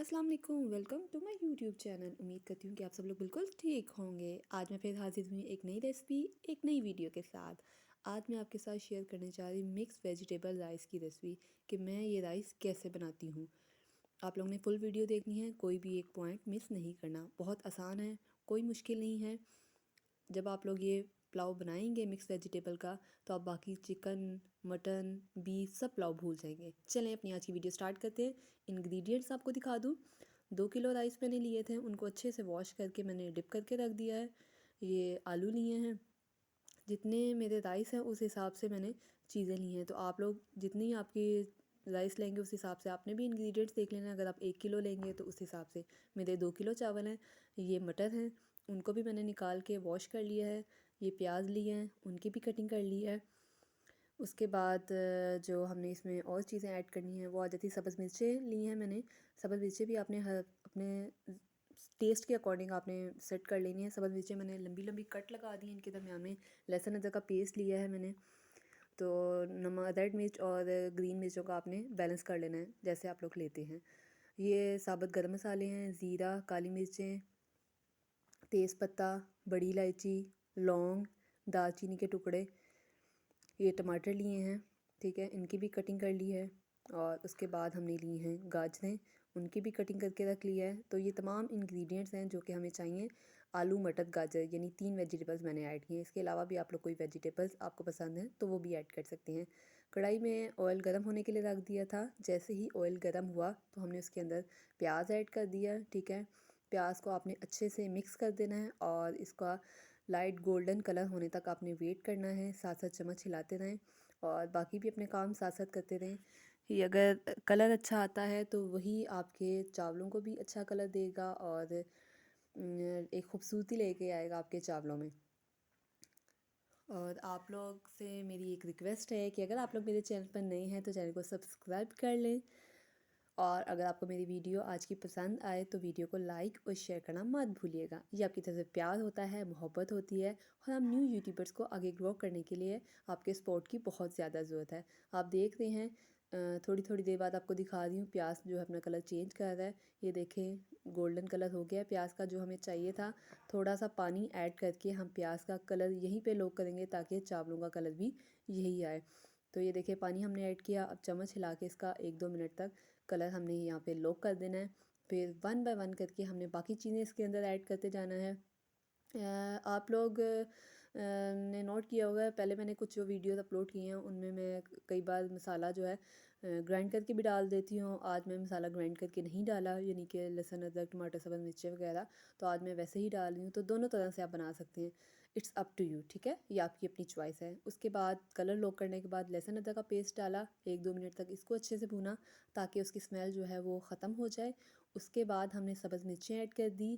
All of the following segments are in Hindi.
अस्सलाम वालेकुम, welcome to my YouTube channel. उम्मीद करती हूँ कि आप सब लोग बिल्कुल ठीक होंगे। आज मैं फिर हाजिर हुई एक नई रेसिपी, एक नई वीडियो के साथ। आज मैं आपके साथ शेयर करने जा रही हूँ मिक्स वेजिटेबल राइस की रेसिपी कि मैं ये राइस कैसे बनाती हूँ। आप लोगों ने फुल वीडियो देखनी है, कोई भी एक पॉइंट मिस नहीं करना। बहुत आसान है, कोई मुश्किल नहीं है। जब आप लोग ये पुलाव बनाएंगे मिक्स वेजिटेबल का, तो आप बाकी चिकन, मटन, बीफ सब पुलाव भूल जाएंगे। चलें अपनी आज की वीडियो स्टार्ट करते हैं। इंग्रेडिएंट्स आपको दिखा दूँ। 2 किलो राइस मैंने लिए थे, उनको अच्छे से वॉश करके मैंने डिप करके रख दिया है। ये आलू लिए हैं, जितने मेरे राइस हैं उस हिसाब से मैंने चीज़ें ली हैं। तो आप लोग जितनी आपकी राइस लेंगे उस हिसाब से आपने भी इंग्रेडिएंट्स देख लेना। अगर आप 1 किलो लेंगे तो उस हिसाब से। मेरे 2 किलो चावल हैं। ये मटर हैं, उनको भी मैंने निकाल के वॉश कर लिया है। ये प्याज लिए हैं, उनकी भी कटिंग कर ली है। उसके बाद जो हमने इसमें और चीज़ें ऐड करनी है वो आ जाती है। सब्ज़ मिर्चें ली हैं मैंने। सब्ज़ मिर्चें भी आपने अपने टेस्ट के अकॉर्डिंग आपने सेट कर लेनी है। सब्ज़ मिर्चें मैंने लंबी लंबी कट लगा दी हैं। इनके दरमियान में लहसुन अदरक का पेस्ट लिया है मैंने। तो नमक, रेड मिर्च और ग्रीन मिर्चों का आपने बैलेंस कर लेना है जैसे आप लोग लेते हैं। ये साबुत गरम मसाले हैं, ज़ीरा, काली मिर्चें, तेज़पत्ता, बड़ी इलायची, लौंग, दालचीनी के टुकड़े। ये टमाटर लिए हैं, ठीक है, इनकी भी कटिंग कर ली है। और उसके बाद हमने ली हैं गाजरें, उनकी भी कटिंग करके रख ली है। तो ये तमाम इंग्रेडिएंट्स हैं जो कि हमें चाहिए। आलू, मटर, गाजर, यानी 3 वेजिटेबल्स मैंने ऐड किए हैं। इसके अलावा भी आप लोग कोई वेजिटेबल्स आपको पसंद हैं तो वो भी ऐड कर सकते हैं। कढ़ाई में ऑयल गर्म होने के लिए रख दिया था। जैसे ही ऑयल गर्म हुआ तो हमने उसके अंदर प्याज ऐड कर दिया, ठीक है। प्याज को आपने अच्छे से मिक्स कर देना है और इसका लाइट गोल्डन कलर होने तक आपने वेट करना है। साथ साथ चम्मच हिलाते रहें और बाकी भी अपने काम साथ साथ करते रहें। ये अगर कलर अच्छा आता है तो वही आपके चावलों को भी अच्छा कलर देगा और एक खूबसूरती लेके आएगा आपके चावलों में। और आप लोग से मेरी एक रिक्वेस्ट है कि अगर आप लोग मेरे चैनल पर नए हैं तो चैनल को सब्सक्राइब कर लें। और अगर आपको मेरी वीडियो आज की पसंद आए तो वीडियो को लाइक और शेयर करना मत भूलिएगा। ये आपकी तरफ से प्यार होता है, मोहब्बत होती है और हम न्यू यूट्यूबर्स को आगे ग्रो करने के लिए आपके सपोर्ट की बहुत ज़्यादा ज़रूरत है। आप देख रहे हैं, थोड़ी थोड़ी देर बाद आपको दिखा रही हूँ प्याज जो है अपना कलर चेंज कर रहा है। ये देखें गोल्डन कलर हो गया प्याज का जो हमें चाहिए था। थोड़ा सा पानी ऐड करके हम प्याज का कलर यहीं पे लो करेंगे ताकि चावलों का कलर भी यही आए। तो ये देखिए पानी हमने ऐड किया। अब चम्मच हिला के इसका 1-2 मिनट तक कलर हमने यहाँ पे लॉक कर देना है। फिर वन बाय वन करके हमने बाकी चीज़ें इसके अंदर ऐड करते जाना है। आप लोग ने नोट किया होगा, पहले मैंने कुछ जो वीडियोस अपलोड किए हैं उनमें मैं कई बार मसाला जो है ग्राइंड करके भी डाल देती हूँ। आज मैं मसाला ग्राइंड करके नहीं डाला, यानी कि लहसुन, अदरक, टमाटर, सब्ज़ मिर्चें वगैरह। तो आज मैं वैसे ही डाल रही हूँ। तो दोनों तरह से आप बना सकते हैं, इट्स अप टू यू, ठीक है। ये आपकी अपनी चॉइस है। उसके बाद कलर लॉक करने के बाद लहसुन अदरक का पेस्ट डाला। 1-2 मिनट तक इसको अच्छे से भूना ताकि उसकी स्मेल जो है वो ख़त्म हो जाए। उसके बाद हमने सब्ज़ मिर्चें ऐड कर दी,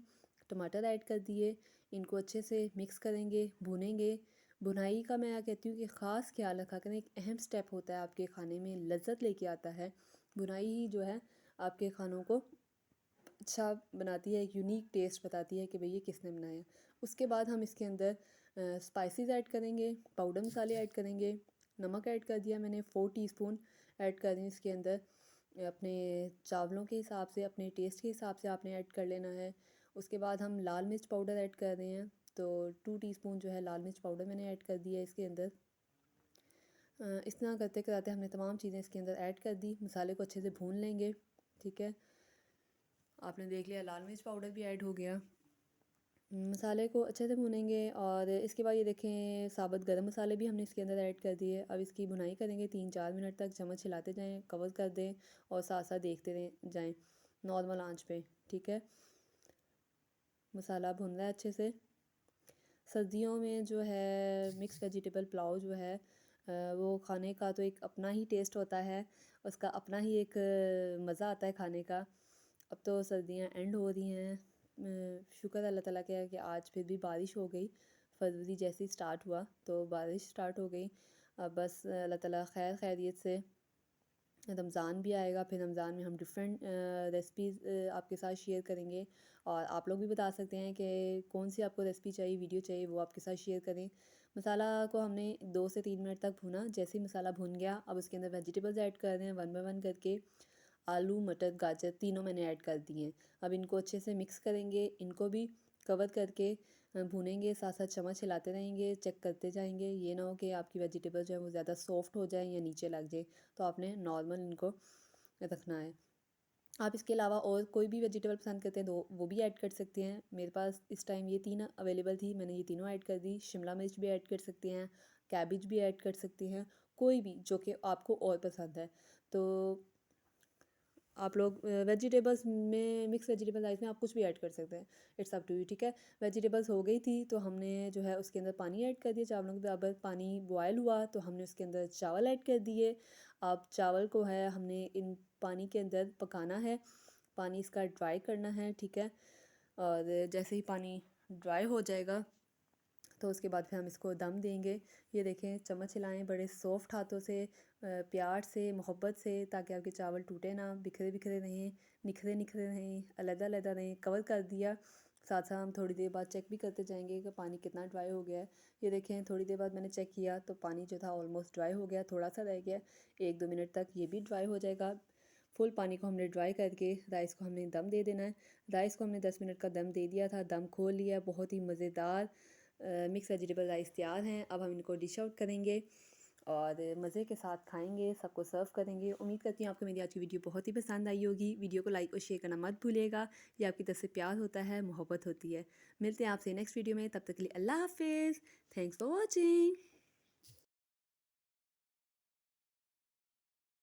टमाटर ऐड कर दिए। इनको अच्छे से मिक्स करेंगे, भूनेंगे। बुनाई का मैं क्या कहती हूँ कि ख़ास ख्याल रखा करें, एक अहम स्टेप होता है आपके खाने में, लज्जत लेके आता है। बुनाई ही जो है आपके खानों को अच्छा बनाती है, एक यूनिक टेस्ट बताती है कि भई ये किसने बनाया है। उसके बाद हम इसके अंदर स्पाइसेस ऐड करेंगे, पाउडर मसाले ऐड करेंगे। नमक ऐड कर दिया मैंने, 4 टीस्पून ऐड कर रही हूँ इसके अंदर। अपने चावलों के हिसाब से, अपने टेस्ट के हिसाब से आपने ऐड कर लेना है। उसके बाद हम लाल मिर्च पाउडर ऐड कर रहे हैं। तो 2 टीस्पून जो है लाल मिर्च पाउडर मैंने ऐड कर दिया है इसके अंदर। इस तरह करते कराते हमने तमाम चीज़ें इसके अंदर ऐड कर दी। मसाले को अच्छे से भून लेंगे, ठीक है। आपने देख लिया लाल मिर्च पाउडर भी ऐड हो गया। मसाले को अच्छे से भूनेंगे और इसके बाद ये देखें साबुत गरम मसाले भी हमने इसके अंदर ऐड कर दिए। अब इसकी भुनाई करेंगे 3-4 मिनट तक। चम्मच हिलाते जाएं, कवर कर दें और साथ साथ देखते रहें जाएं नॉर्मल आंच पे, ठीक है। मसाला भुन रहा है अच्छे से। सर्दियों में जो है मिक्स वेजिटेबल पुलाव जो है वो खाने का तो एक अपना ही टेस्ट होता है, उसका अपना ही एक मज़ा आता है खाने का। अब तो सर्दियां एंड हो रही हैं, शुक्र अल्लाह ताला का है कि आज फिर भी बारिश हो गई। फरवरी जैसे ही स्टार्ट हुआ तो बारिश स्टार्ट हो गई। अब बस अल्लाह ताला खैर खैरियत से रमज़ान भी आएगा। फिर रमज़ान में हम डिफरेंट रेसिपीज़ आपके साथ शेयर करेंगे और आप लोग भी बता सकते हैं कि कौन सी आपको रेसिपी चाहिए, वीडियो चाहिए, वो आपके साथ शेयर करें। मसाला को हमने 2 से 3 मिनट तक भुना। जैसे ही मसाला भुन गया अब उसके अंदर वेजिटेबल्स ऐड कर रहे हैं वन बाय वन करके। आलू मटर गाजर तीनों मैंने ऐड कर दिए हैं। अब इनको अच्छे से मिक्स करेंगे, इनको भी कवर करके भूनेंगे, साथ साथ चम्मच हिलाते रहेंगे, चेक करते जाएंगे। ये ना हो कि आपकी वेजिटेबल जो है वो ज़्यादा सॉफ्ट हो जाए या नीचे लग जाए, तो आपने नॉर्मल इनको रखना है। आप इसके अलावा और कोई भी वेजिटेबल पसंद करते हैं तो वो भी ऐड कर सकते हैं। मेरे पास इस टाइम ये तीन अवेलेबल थी, मैंने ये तीनों ऐड कर दी। शिमला मिर्च भी ऐड कर सकते हैं, कैबिज भी ऐड कर सकते हैं, कोई भी जो कि आपको और पसंद है। तो आप लोग वेजिटेबल्स में, मिक्स वेजिटेबल राइस में आप कुछ भी ऐड कर सकते हैं, इट्स अप टू यू, ठीक है। वेजिटेबल्स हो गई थी तो हमने जो है उसके अंदर पानी ऐड कर दिया, चावलों के बराबर पानी बॉयल हुआ तो हमने उसके अंदर चावल ऐड कर दिए। अब चावल को है हमने इन पानी के अंदर पकाना है, पानी इसका ड्राई करना है, ठीक है। और जैसे ही पानी ड्राई हो जाएगा तो उसके बाद फिर हम इसको दम देंगे। ये देखें, चम्मच हिलाएं बड़े सॉफ्ट हाथों से, प्यार से, मोहब्बत से, ताकि आपके चावल टूटे ना, बिखरे बिखरे रहें, निखरे निखरे रहें, अलग अलग रहें। कवर कर दिया। साथ साथ हम थोड़ी देर बाद चेक भी करते जाएंगे कि पानी कितना ड्राई हो गया है। ये देखें, थोड़ी देर बाद मैंने चेक किया तो पानी जो था ऑलमोस्ट ड्राई हो गया, थोड़ा सा रह गया। 1-2 मिनट तक ये भी ड्राई हो जाएगा। फुल पानी को हमने ड्राई करके राइस को हमने दम दे देना है। राइस को हमने 10 मिनट का दम दे दिया था, दम खोल लिया। बहुत ही मज़ेदार मिक्स वेजिटेबल राइस तैयार हैं। अब हम इनको डिश आउट करेंगे और मज़े के साथ खाएंगे, सबको सर्व करेंगे। उम्मीद करती हूँ आपको मेरी आज की वीडियो बहुत ही पसंद आई होगी। वीडियो को लाइक और शेयर करना मत भूलिएगा, ये आपकी तरफ से प्यार होता है, मोहब्बत होती है। मिलते हैं आपसे नेक्स्ट वीडियो में, तब तक के लिए अल्लाह हाफिज़। Thanks for watching.